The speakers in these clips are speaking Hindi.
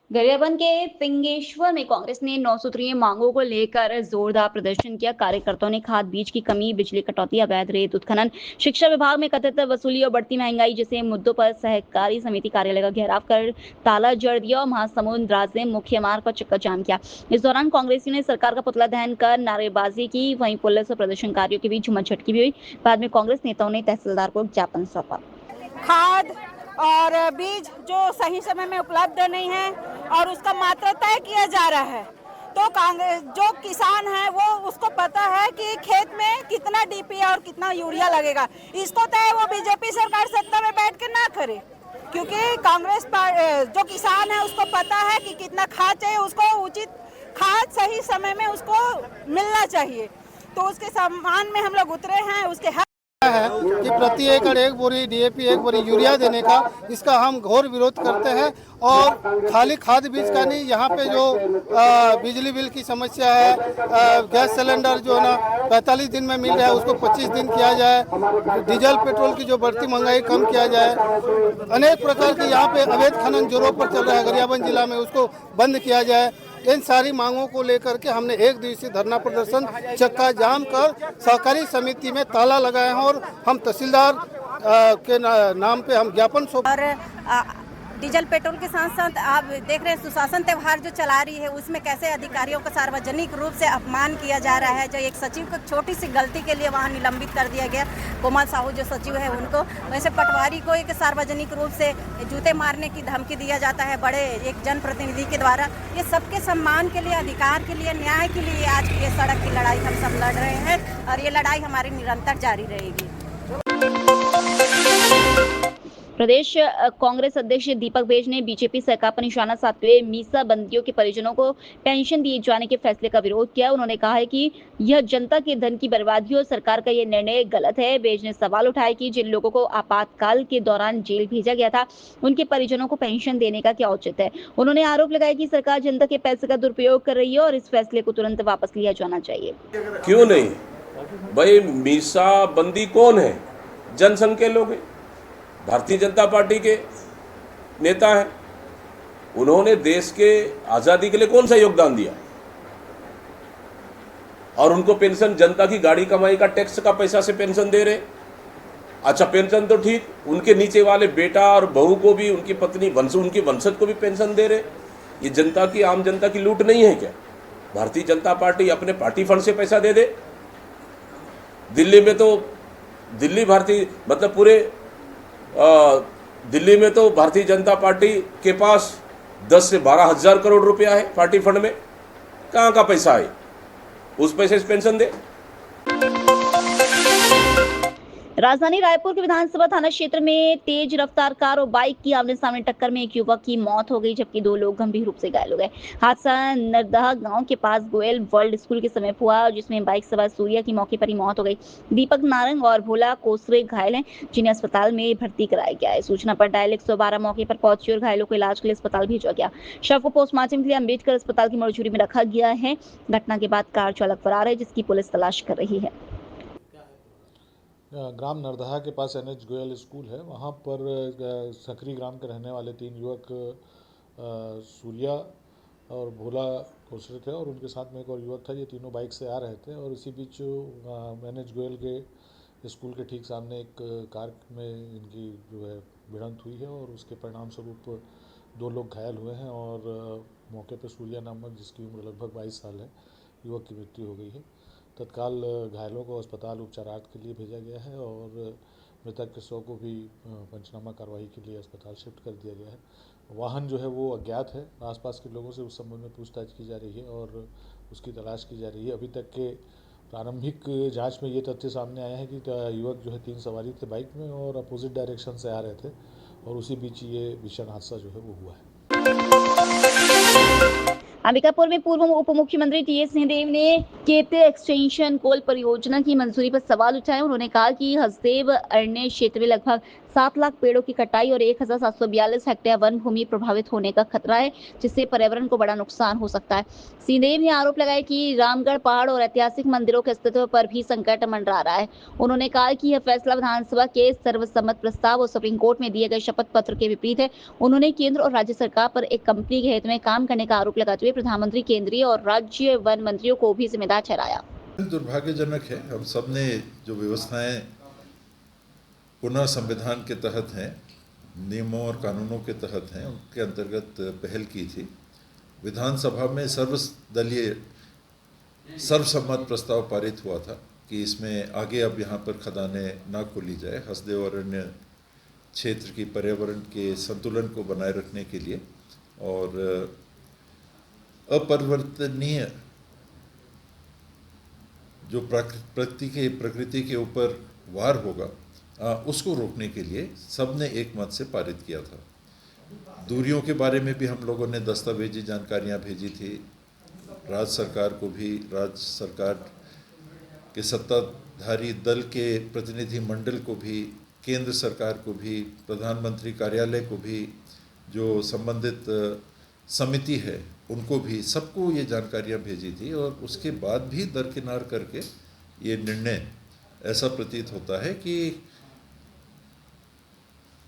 गरियाबंद के पिंगेश्वर में कांग्रेस ने 9 सूत्रीय मांगों को लेकर जोरदार प्रदर्शन किया। कार्यकर्ताओं ने खाद बीज की कमी, बिजली कटौती, अवैध रेत उत्खनन, शिक्षा विभाग में कथित वसूली और बढ़ती महंगाई जैसे मुद्दों पर सहकारी समिति कार्यालय का घेराव कर ताला जड़ दिया और महासमुंद राजिम मुख्य मार्ग पर चक्का जाम किया। इस दौरान कांग्रेसियों ने सरकार का पुतला दहन कर नारेबाजी की। वहीं पुलिस और प्रदर्शनकारियों के बीच झुमाझटकी भी हुई। बाद में कांग्रेस नेताओं ने तहसीलदार को ज्ञापन सौंपा। खाद और बीज जो सही समय में उपलब्ध नहीं है और उसका मात्रा तय किया जा रहा है, तो कांग्रेस जो किसान है वो उसको पता है कि खेत में कितना डीपी और कितना यूरिया लगेगा। इसको तय वो बीजेपी सरकार सत्ता में बैठ के ना करे, क्योंकि कांग्रेस जो किसान है उसको पता है कि कितना खाद चाहिए, उसको उचित खाद सही समय में उसको मिलना चाहिए। तो उसके सम्मान में हम लोग उतरे हैं, उसके हक है कि प्रति एकड़ 1 बोरी डीएपी 1 बोरी यूरिया देने का, इसका हम घोर विरोध करते हैं। और खाली खाद बीज का नहीं, यहाँ पे जो बिजली बिल की समस्या है, गैस सिलेंडर जो है ना 45 दिन में मिल रहा है उसको 25 दिन किया जाए, डीजल पेट्रोल की जो बढ़ती महंगाई कम किया जाए, अनेक प्रकार की यहाँ पे अवैध खनन जोरों पर चल रहा है गरियाबंद जिला में, उसको बंद किया जाए। इन सारी मांगों को लेकर के हमने 1 दिवसीय धरना प्रदर्शन चक्का जाम कर सहकारी समिति में ताला लगाए हैं और हम तहसीलदार के नाम पे हम ज्ञापन सौंप। और डीजल पेट्रोल के साथ साथ आप देख रहे हैं सुशासन त्यौहार जो चला रही है, उसमें कैसे अधिकारियों का सार्वजनिक रूप से अपमान किया जा रहा है। जो एक सचिव को छोटी सी गलती के लिए वहां निलंबित कर दिया गया, कोमल साहू जो सचिव है उनको, वैसे पटवारी को एक सार्वजनिक रूप से जूते मारने की धमकी दिया जाता है बड़े एक जनप्रतिनिधि के द्वारा। ये सबके सम्मान के लिए, अधिकार के लिए, न्याय के लिए आज ये सड़क की लड़ाई हम सब लड़ रहे हैं और ये लड़ाई हमारी निरंतर जारी रहेगी। प्रदेश कांग्रेस अध्यक्ष दीपक बेज ने बीजेपी सरकार पर निशाना साधते हुए मीसा बंदियों के परिजनों को पेंशन दिए जाने के फैसले का विरोध किया। उन्होंने कहा है कि यह जनता के धन की बर्बादी और सरकार का यह निर्णय गलत है। बेज ने सवाल उठाया कि जिन लोगों को आपातकाल के दौरान जेल भेजा गया था, उनके परिजनों को पेंशन देने का क्या औचित्य है। उन्होंने आरोप लगाया कि सरकार जनता के पैसे का दुरुपयोग कर रही है और इस फैसले को तुरंत वापस लिया जाना चाहिए। क्यों नहीं भाई, मीसा बंदी कौन है? जनसंघ के लोग हैं, भारतीय जनता पार्टी के नेता हैं। उन्होंने देश के आज़ादी के लिए कौन सा योगदान दिया? और उनको पेंशन जनता की गाड़ी कमाई का टैक्स का पैसा से पेंशन दे रहे। अच्छा, पेंशन तो ठीक, उनके नीचे वाले बेटा और बहू को भी, उनकी पत्नी उनकी वंशज को भी पेंशन दे रहे। ये जनता की, आम जनता की लूट नहीं है क्या? भारतीय जनता पार्टी अपने पार्टी फंड से पैसा दे दे। दिल्ली में तो दिल्ली में तो भारतीय जनता पार्टी के पास 10 से 12 हजार करोड़ रुपया है पार्टी फंड में। कहाँ का पैसा है? उस पैसे से पेंशन दे। राजधानी रायपुर के विधानसभा थाना क्षेत्र में तेज रफ्तार कार और बाइक की आमने सामने टक्कर में एक युवक की मौत हो गई, जबकि 2 लोग गंभीर रूप से घायल हो गए। हादसा नरदहा गांव के पास गोयल वर्ल्ड स्कूल के समीप हुआ, जिसमें बाइक सवार सूर्या की मौके पर ही मौत हो गई। दीपक नारंग और भोला कोसरे घायल हैं, जिन्हें अस्पताल में भर्ती कराया गया है। सूचना पर डायल 112 मौके पर पहुंची और घायलों को इलाज के लिए अस्पताल भेजा गया। शव को पोस्टमार्टम के लिए अम्बेडकर अस्पताल की मरजूरी में रखा गया है। घटना के बाद कार चालक फरार है, जिसकी पुलिस तलाश कर रही है। ग्राम नरदहा के पास NH गोयल स्कूल है, वहाँ पर सकरी ग्राम के रहने वाले 3 युवक सूर्या और भोला कोसरे थे और उनके साथ में एक और युवक था। ये तीनों बाइक से आ रहे थे और इसी बीच NH गोयल के स्कूल के ठीक सामने एक कार में इनकी जो है भिड़ंत हुई है और उसके परिणाम स्वरूप 2 लोग घायल हुए हैं और मौके पर सूर्या नामक, जिसकी उम्र लगभग 22 साल है, युवक की मृत्यु हो गई है। तत्काल घायलों को अस्पताल उपचारार्थ के लिए भेजा गया है और मृतक के शव को भी पंचनामा कार्रवाई के लिए अस्पताल शिफ्ट कर दिया गया है। वाहन जो है वो अज्ञात है। आसपास के लोगों से उस संबंध में पूछताछ की जा रही है और उसकी तलाश की जा रही है। अभी तक के प्रारंभिक जांच में ये तथ्य सामने आया है कि युवक जो है 3 सवारी थे बाइक में और अपोजिट डायरेक्शन से आ रहे थे और उसी बीच ये भीषण हादसा जो है वो हुआ है। अंबिकापुर में पूर्व उप मुख्यमंत्री टीएस सिंहदेव ने केते एक्सटेंशन कोल परियोजना की मंजूरी पर सवाल उठाए। उन्होंने कहा कि हसदेव अरण्य क्षेत्र में लगभग 7 लाख पेड़ों की कटाई और 1742 हेक्टेयर वन भूमि प्रभावित होने का खतरा है, जिससे पर्यावरण को बड़ा नुकसान हो सकता है। सिंहदेव ने आरोप लगाया कि रामगढ़ पहाड़ और ऐतिहासिक मंदिरों के अस्तित्व पर भी संकट मंडरा रहा है। उन्होंने कहा कि यह फैसला विधानसभा के सर्वसम्मत प्रस्ताव और सुप्रीम कोर्ट में दिए गए शपथ पत्र के विपरीत है। उन्होंने केंद्र और राज्य सरकार पर एक कंपनी के हित में काम करने का आरोप लगाते हुए प्रधानमंत्री, केंद्रीय और राज्य वन मंत्रियों को भी जिम्मेदार ठहराया। दुर्भाग्यजनक है। हम सब ने जो व्यवस्थाएं पुनः संविधान के तहत हैं, नियमों और कानूनों के तहत हैं, उनके अंतर्गत पहल की थी। विधानसभा में सर्वदलीय सर्वसम्मत प्रस्ताव पारित हुआ था कि इसमें आगे अब यहाँ पर खदानें ना खोली जाए, हसदेव अरण्य क्षेत्र की पर्यावरण के संतुलन को बनाए रखने के लिए और अपरिवर्तनीय जो प्रकृति के ऊपर वार होगा उसको रोकने के लिए सबने एक मत से पारित किया था। दूरियों के बारे में भी हम लोगों ने दस्तावेजी जानकारियां भेजी थी राज्य सरकार को भी, राज्य सरकार के सत्ताधारी दल के प्रतिनिधि मंडल को भी, केंद्र सरकार को भी, प्रधानमंत्री कार्यालय को भी, जो संबंधित समिति है उनको भी, सबको ये जानकारियां भेजी थी। और उसके बाद भी दरकिनार करके ये निर्णय ऐसा प्रतीत होता है कि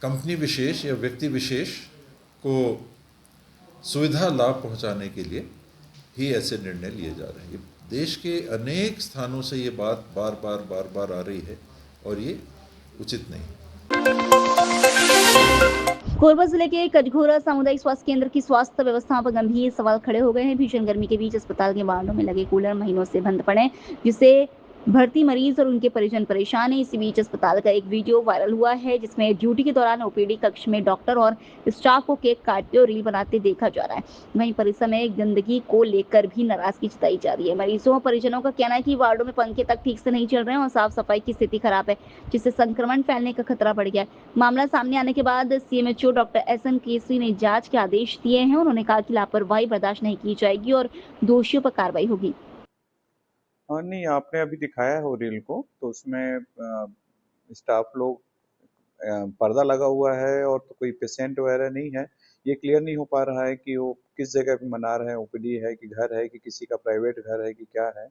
कंपनी विशेष या व्यक्ति विशेष को सुविधा लाभ पहुंचाने के लिए ही ऐसे निर्णय लिए जा रहे हैं। देश के अनेक स्थानों से ये बात बार बार आ रही है और ये उचित नहीं। कोरबा जिले के कटघोरा सामुदायिक स्वास्थ्य केंद्र की स्वास्थ्य व्यवस्थाओं पर गंभीर सवाल खड़े हो गए हैं। भीषण गर्मी के बीच अस्पताल के वार्डों में लगे कूलर महीनों से बंद पड़े, जिससे भर्ती मरीज और उनके परिजन परेशान हैं। इसी बीच अस्पताल का एक वीडियो वायरल हुआ है, जिसमें ड्यूटी के दौरान ओपीडी कक्ष में डॉक्टर और स्टाफ को केक काटते और रील बनाते देखा जा रहा है। वहीं परिसर में गंदगी को लेकर भी नाराजगी जताई जा रही है। मरीजों और परिजनों का कहना है कि वार्डों में पंखे तक ठीक से नहीं चल रहे हैं और साफ सफाई की स्थिति खराब है, जिससे संक्रमण फैलने का खतरा बढ़ गया है। मामला सामने आने के बाद सीएमएचओ डॉक्टर एसएन केसरी ने जांच के आदेश दिए हैं। उन्होंने कहा कि लापरवाही बर्दाश्त नहीं की जाएगी और दोषियों पर कार्रवाई होगी। हाँ नहीं, आपने अभी दिखाया है वो रील को, तो उसमें स्टाफ लोग पर्दा लगा हुआ है और तो कोई पेशेंट वगैरह नहीं है। ये क्लियर नहीं हो पा रहा है कि वो किस जगह पे मना रहे हैं, ओपीडी है कि घर है कि किसी का प्राइवेट घर है कि क्या है।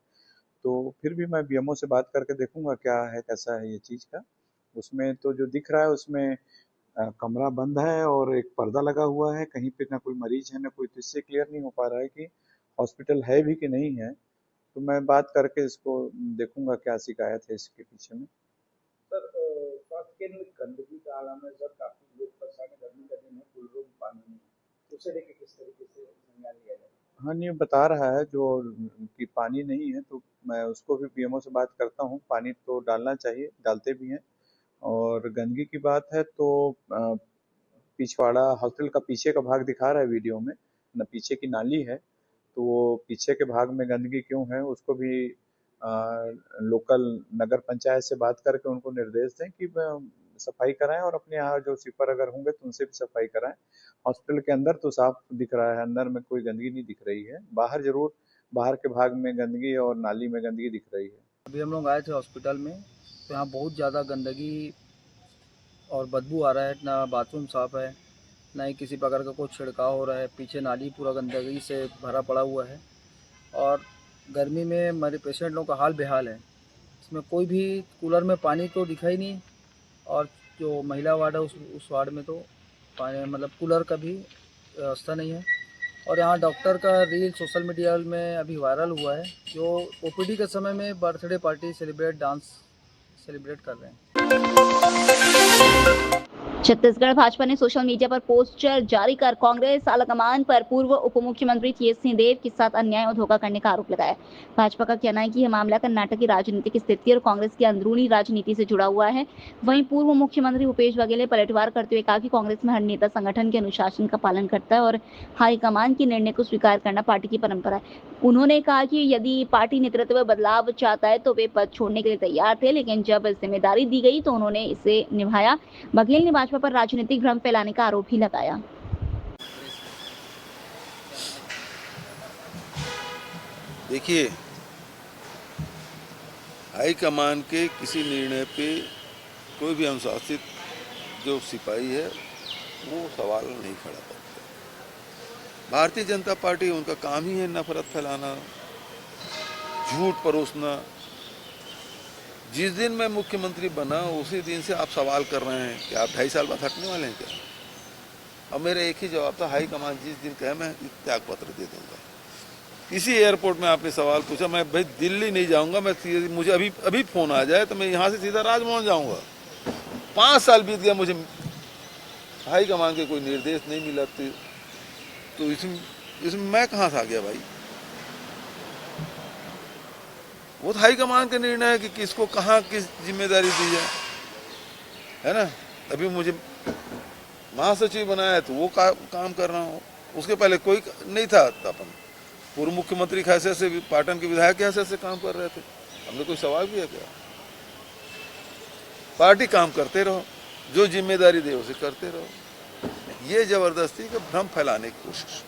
तो फिर भी मैं बीएमओ से बात करके देखूंगा क्या है, कैसा है ये चीज़ का। उसमें तो जो दिख रहा है उसमें कमरा बंद है और एक पर्दा लगा हुआ है, कहीं पे ना कोई मरीज है ना कोई, तो इससे क्लियर नहीं हो पा रहा है कि हॉस्पिटल है भी कि नहीं है। तो मैं बात करके इसको देखूंगा क्या शिकायत है इसके पीछे में। सर स्वास्थ्य केंद्र में गंदगी का आलम है सर, काफी लोग परेशान है, गर्मी का दिन है, कूलरों में पानी नहीं है, उसे लेके किस तरीके से संज्ञान लिया जाए? हाँ नहीं, बता रहा है जो कि पानी नहीं है, तो मैं उसको भी पीएमओ से बात करता हूँ। पानी तो डालना चाहिए, डालते भी हैं। और गंदगी की बात है तो पिछवाड़ा हॉस्टल का पीछे का भाग दिखा रहा है वीडियो में, न पीछे की नाली है, तो वो पीछे के भाग में गंदगी क्यों है उसको भी लोकल नगर पंचायत से बात करके उनको निर्देश दें कि सफाई कराएं और अपने यहाँ जो स्वीपर अगर होंगे तो उनसे भी सफाई कराएं। हॉस्पिटल के अंदर तो साफ दिख रहा है, अंदर में कोई गंदगी नहीं दिख रही है। बाहर जरूर बाहर के भाग में गंदगी और नाली में गंदगी दिख रही है। अभी हम लोग आए थे हॉस्पिटल में, तो यहाँ बहुत ज़्यादा गंदगी और बदबू आ रहा है। ना बाथरूम साफ़ है, ना ही किसी प्रकार का कोई छिड़काव हो रहा है। पीछे नाली पूरा गंदगी से भरा पड़ा हुआ है और गर्मी में हमारे पेशेंट लोगों का हाल बेहाल है। इसमें कोई भी कूलर में पानी तो दिखा ही नहीं, और जो महिला वार्ड है उस वार्ड में तो पानी मतलब कूलर का भी व्यवस्था नहीं है। और यहाँ डॉक्टर का रील सोशल मीडिया में अभी वायरल हुआ है, जो ओपीडी के समय में बर्थडे पार्टी डांस सेलिब्रेट कर रहे हैं। छत्तीसगढ़ भाजपा ने सोशल मीडिया पर पोस्टर जारी कर कांग्रेस आलाकमान पर पूर्व उप मुख्यमंत्री टीएस सिंहदेव के साथ अन्याय और धोखा करने का आरोप लगाया। भाजपा का कहना है कि यह मामला कर्नाटक की राजनीतिक स्थिति और कांग्रेस की अंदरूनी राजनीति से जुड़ा हुआ है। वहीं पूर्व मुख्यमंत्री भूपेश बघेल ने पलटवार करते हुए कहा कि कांग्रेस में हर नेता संगठन के अनुशासन का पालन करता है और हाईकमान के निर्णय को स्वीकार करना पार्टी की परंपरा है। उन्होंने कहा कि यदि पार्टी नेतृत्व बदलाव चाहता है तो वे पद छोड़ने के लिए तैयार थे, लेकिन जब जिम्मेदारी दी गई तो उन्होंने इसे निभाया। बघेल ने भाजपा पर राजनीतिक भ्रम फैलाने का आरोप भी लगाया। देखिए, हाईकमान के किसी निर्णय पे कोई भी अनुशासित जो सिपाही है वो सवाल नहीं खड़ा करते। भारतीय जनता पार्टी उनका काम ही है नफरत फैलाना, झूठ परोसना। जिस दिन मैं मुख्यमंत्री बना उसी दिन से आप सवाल कर रहे हैं कि आप 2.5 साल बाद हटने वाले हैं क्या? अब मेरा एक ही जवाब था, हाईकमान जिस दिन कहे मैं त्याग पत्र दे दूंगा। इसी एयरपोर्ट में आपने सवाल पूछा, मैं भाई दिल्ली नहीं जाऊंगा, मैं मुझे अभी फोन आ जाए तो मैं यहाँ से सीधा राजभवन जाऊंगा। 5 साल बीत गया, मुझे हाईकमान के कोई निर्देश नहीं मिला, तो इसमें मैं कहाँ से आ गया भाई? वो तो हाईकमान का निर्णय है कि किसको कहाँ किस जिम्मेदारी दी जाए, है ना। अभी मुझे महासचिव बनाया है तो वो काम कर रहा हूँ, उसके पहले कोई नहीं था। अपन पूर्व मुख्यमंत्री की हैसियत से, पाटन के विधायक की हैसियत से काम कर रहे थे। हमने कोई सवाल किया क्या? पार्टी काम करते रहो, जो जिम्मेदारी दे उसे करते रहो। ये जबरदस्ती का भ्रम फैलाने की कोशिश।